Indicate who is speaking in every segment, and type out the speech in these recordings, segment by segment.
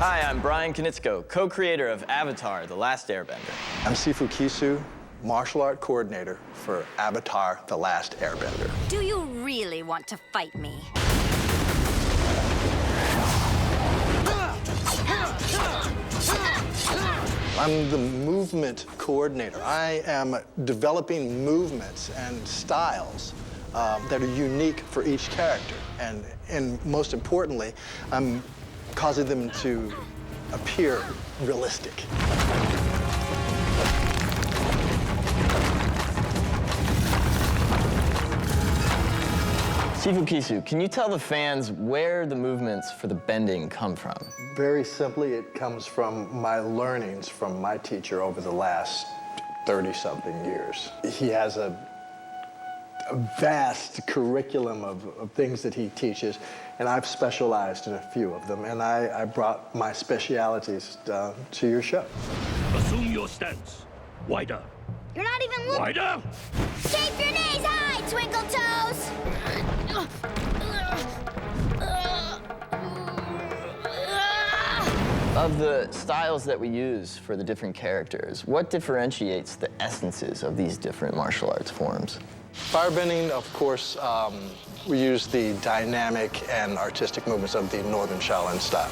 Speaker 1: Hi, I'm Bryan Konietzko, co-creator of Avatar the Last Airbender.
Speaker 2: I'm Sifu Kisu, martial art coordinator for Avatar the Last Airbender.
Speaker 3: Do you really want to fight me?
Speaker 2: I'm the movement coordinator. I am developing movements and styles that are unique for each character. And most importantly, I'm causing them to appear realistic.
Speaker 1: Sifu Kisu, can you tell the fans where the movements for the bending come from?
Speaker 2: Very simply, it comes from my learnings from my teacher over the last 30-something years. He has a vast curriculum of things that he teaches, and I've specialized in a few of them, and I brought my specialities to your show.
Speaker 4: Assume your stance. Wider.
Speaker 3: You're not even looking.
Speaker 4: Wider!
Speaker 3: Keep your knees high, Twinkle Toes!
Speaker 1: Of the styles that we use for the different characters, what differentiates the essences of these different martial arts forms?
Speaker 2: Firebending, of course, we use the dynamic and artistic movements of the Northern Shaolin style.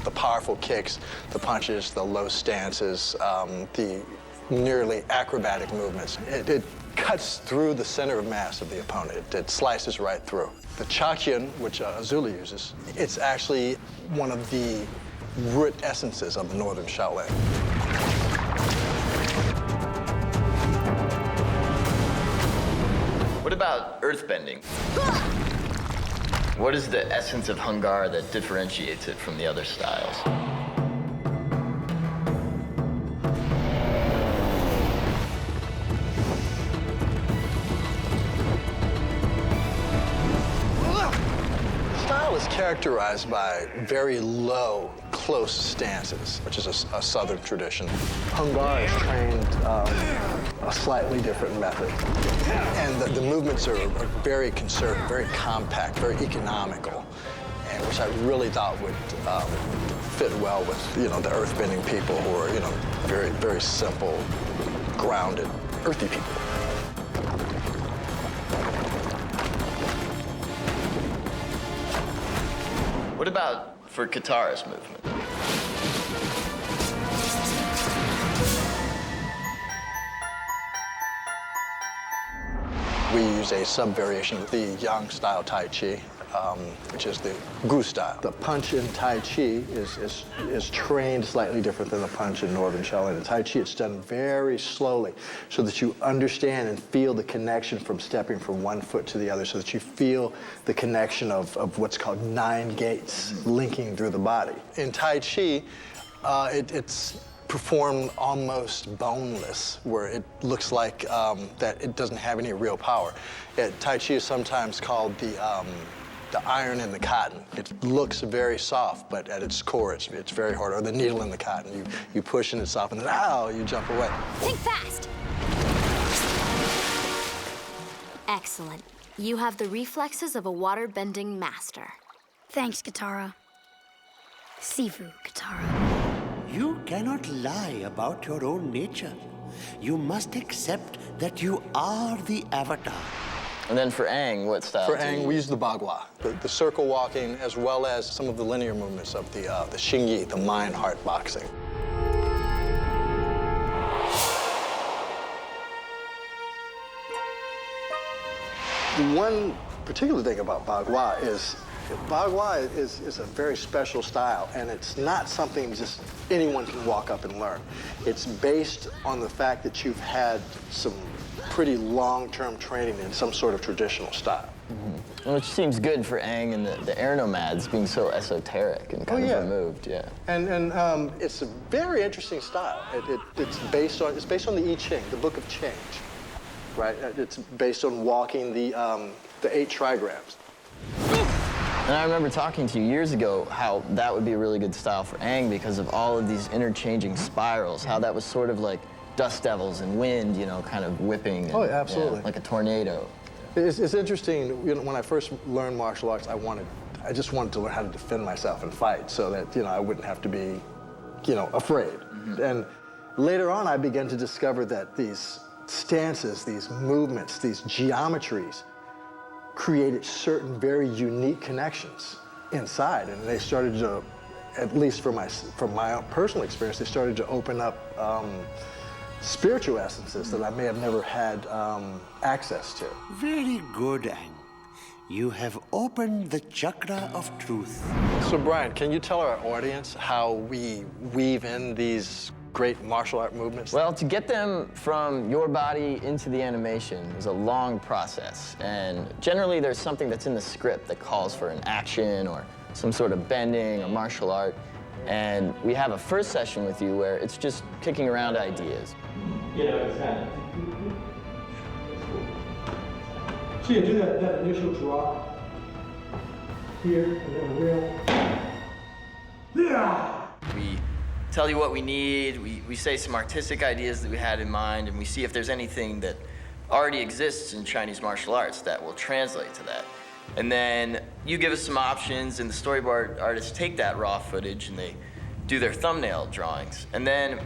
Speaker 2: The powerful kicks, the punches, the low stances, the nearly acrobatic movements. It cuts through the center of mass of the opponent. It slices right through. The Chaqian, which Azula uses, it's actually one of the root essences of the Northern Shaolin.
Speaker 1: What about earthbending? What is the essence of Hungar that differentiates it from the other styles?
Speaker 2: The style is characterized by very low, close stances, which is a southern tradition. Hungar is trained a slightly different method. And the movements are very conservative, very compact, very economical, and which I really thought would fit well with, the earthbending people who are, very, very simple, grounded, earthy people.
Speaker 1: What about for Katara's movement?
Speaker 2: We use a sub-variation of the Yang-style Tai Chi, which is the Gu style. The punch in Tai Chi is trained slightly different than the punch in Northern Shaolin. In Tai Chi, it's done very slowly so that you understand and feel the connection from stepping from one foot to the other, so that you feel the connection of what's called 9 gates linking through the body. In Tai Chi, it's performed almost boneless, where it looks like that it doesn't have any real power. Tai Chi is sometimes called the iron in the cotton. It looks very soft, but at its core, it's very hard. Or the needle in the cotton. You push and it's soft, and then, ow, you jump away.
Speaker 3: Think fast! Excellent. You have the reflexes of a water-bending master.
Speaker 5: Thanks, Katara. Sifu, Katara.
Speaker 6: You cannot lie about your own nature. You must accept that you are the Avatar.
Speaker 1: And then for Aang, what style?
Speaker 2: For Aang, we use the Bagua, the circle walking, as well as some of the linear movements of the Xingyi, the mind-heart boxing. The one particular thing about Bagua is a very special style, and it's not something just anyone can walk up and learn. It's based on the fact that you've had some pretty long-term training in some sort of traditional style.
Speaker 1: Mm-hmm. Which seems good for Aang and the air nomads being so esoteric and kind of removed, yeah.
Speaker 2: And it's a very interesting style. It's based on the I Ching, the Book of Change, right? It's based on walking the 8 trigrams.
Speaker 1: And I remember talking to you years ago how that would be a really good style for Aang because of all of these interchanging spirals, how that was sort of like dust devils and wind, kind of whipping. And,
Speaker 2: absolutely.
Speaker 1: like a tornado.
Speaker 2: It's interesting, you know, when I first learned martial arts, I just wanted to learn how to defend myself and fight so that, you know, I wouldn't have to be, you know, afraid. Mm-hmm. And later on, I began to discover that these stances, these movements, these geometries created certain very unique connections inside. And they started to, at least from my own personal experience, they started to open up spiritual essences that I may have never had access to.
Speaker 6: Very good, Aang. You have opened the chakra of truth.
Speaker 2: So, Bryan, can you tell our audience how we weave in these great martial art movements?
Speaker 1: Well, to get them from your body into the animation is a long process. And generally, there's something that's in the script that calls for an action or some sort of bending or martial art. And we have a first session with you where it's just kicking around ideas.
Speaker 7: You know, it's kind of. So you do that initial drop here, and then real. Yeah!
Speaker 1: We tell you what we need, we say some artistic ideas that we had in mind, and we see if there's anything that already exists in Chinese martial arts that will translate to that. And then you give us some options, and the storyboard artists take that raw footage and they do their thumbnail drawings. And then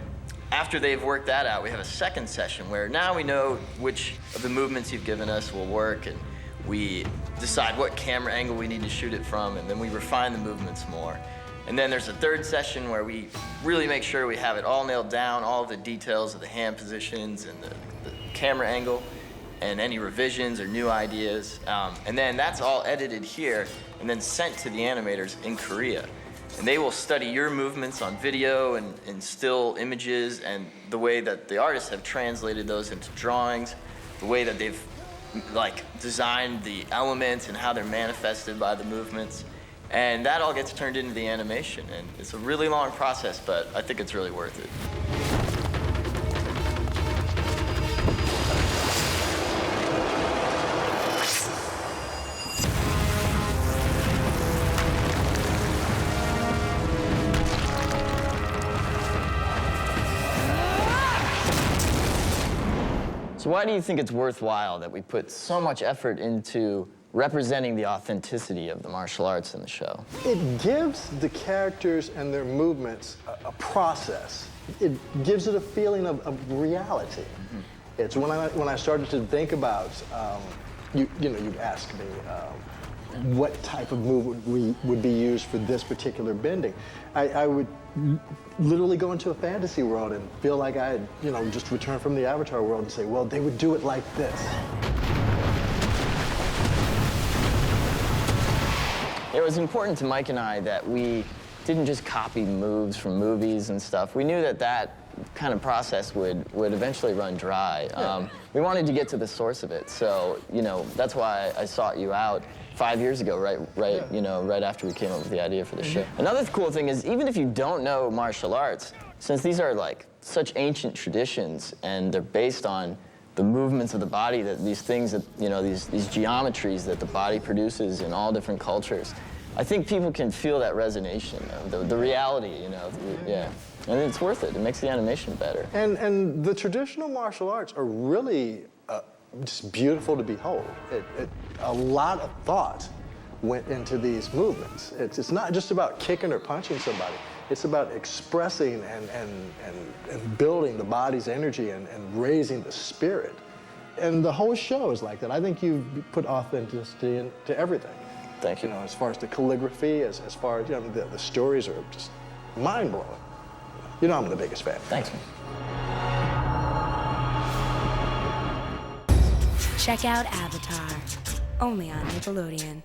Speaker 1: after they've worked that out, we have a second session where now we know which of the movements you've given us will work, and we decide what camera angle we need to shoot it from, and then we refine the movements more. And then there's a third session where we really make sure we have it all nailed down, all of the details of the hand positions and the camera angle, and any revisions or new ideas. And then that's all edited here and then sent to the animators in Korea. And they will study your movements on video and still images, and the way that the artists have translated those into drawings, the way that they've designed the elements and how they're manifested by the movements. And that all gets turned into the animation. And it's a really long process, but I think it's really worth it. So why do you think it's worthwhile that we put so much effort into representing the authenticity of the martial arts in the show?
Speaker 2: It gives the characters and their movements a process. It gives it a feeling of reality. Mm-hmm. It's when I started to think about, you'd ask me what type of move would be used for this particular bending. I would literally go into a fantasy world and feel like I had, just returned from the Avatar world and say, well, they would do it like this.
Speaker 1: It was important to Mike and I that we didn't just copy moves from movies and stuff. We knew that that kind of process would eventually run dry. We wanted to get to the source of it, so that's why I sought you out 5 years ago, right after we came up with the idea for the show. Another cool thing is, even if you don't know martial arts, since these are like such ancient traditions and they're based on the movements of the body, that these things that these geometries that the body produces in all different cultures, I think people can feel that resonance, the reality, yeah. And it's worth it. It makes the animation better.
Speaker 2: And the traditional martial arts are really just beautiful to behold. A lot of thought went into these movements. It's not just about kicking or punching somebody. It's about expressing and building the body's energy and raising the spirit. And the whole show is like that. I think you put authenticity into everything.
Speaker 1: Thank you.
Speaker 2: As far as the calligraphy, as far as the stories are just mind-blowing. I'm the biggest fan.
Speaker 1: Thanks, man.
Speaker 8: Check out Avatar, only on Nickelodeon.